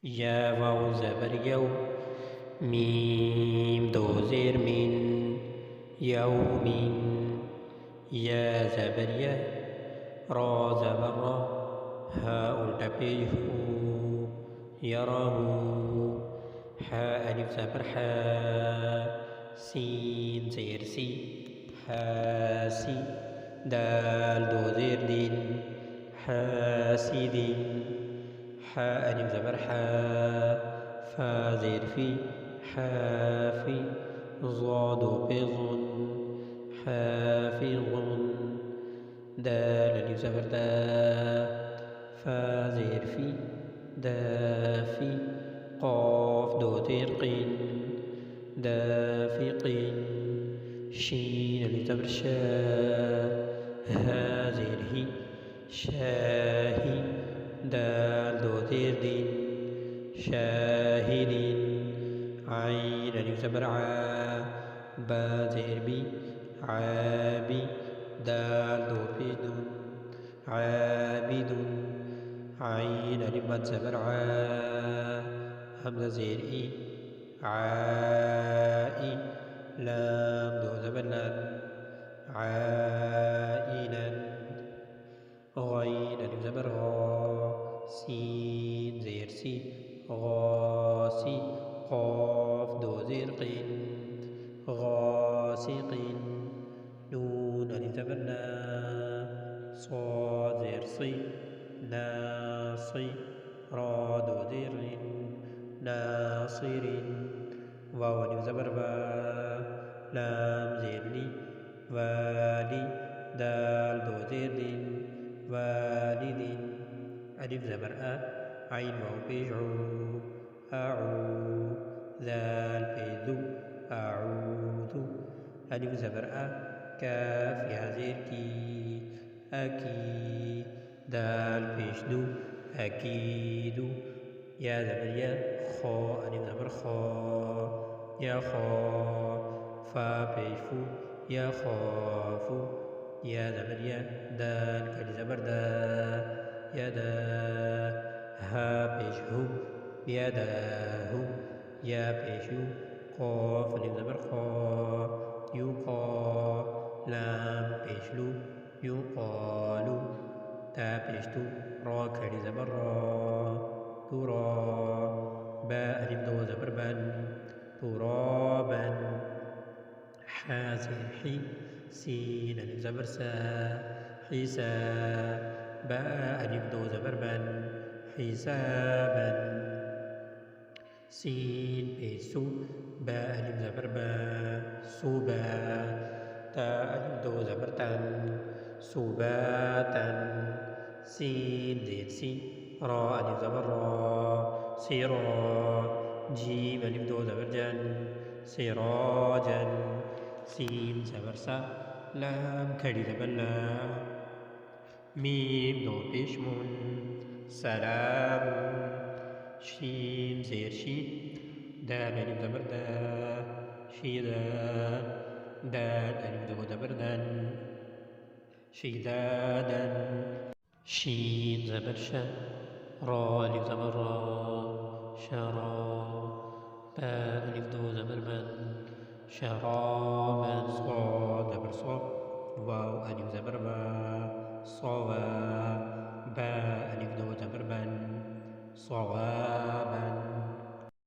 يا واو زبر يو، ميم دو زير من، يوم. يا زبر يا، را زبر را، ها الٹا پیش ہو، يره. حاء ألف زبر حا، سين زير سي، حاسي. دال دو زير دين، حاسد. حاء ألف زبر حا، فا زير في، حافي. ضاد بيض، حافظ. دال ألف زبر دا، فا زير في، دافي. قاف دو زير قين، دافق. شين ألف زبر شا، ها زير هي، شاهي. دال دو زير دين، شاهد. عين ألف زبر عا، با زير بي، عابي. دال دو بيد، عابد. عين ألف مد زبر عا، همزة زير إي، عائي. لام دو زبر لان، عائلا. غين ألف زبر غا، سين زير سي، غاسي. قاف دو زير قين، غاسق. نون ألف زبر نا، صاد زير صي، ناصي. را دو زير غين، ناصر. واو ألف زبر با، لام زير لي، والي. دال دو زير دين، والد. ألف زبر أ، عين واو بيج عو، أعو. ذال بيج ذو، أعوذ. ألف زبر أ، كاف يا زير كي، أكي. دال بيج دو، أكيد. يا زبر يا، خا ألف زبر خا، يا خا. فا بيج فو، يا خاف. يا زبر يا، دال كالي زبر دا، يا دا. ها بيج هو، يا داه. يا بيج يو، قاف ألف زبر خا، يقا. لام بيج لو، يقال. تا بيج تو، را كالي زبر را، ترى. باء ألف دو زبر بن، ترابا. حا زير حي، سين ألف زبر سا، حسا. باء ألف دو زبر بن، حسابا. سين بيسو، باء ألف زبر با، سوبا. تاء ألف دو زبر تن، سباتا. سين زير سي، را ألف زبر را، سرا. جيم ألف دو زبر جن، سراجا. سين زبر سا، لام كري زبر لا. ميم دو بيشمون، سلام. شين زير شين، دال ألف زبر دا، شيدا. دال ألف دو زبر دن، شدادا. شين زبر شا، را ألف زبر را، شرا. باء ألف دو زبر بن، شرابا. صاد زبر صا، واو ألف زبر با، صواب. باء ألف دو زبر بن، صوابا.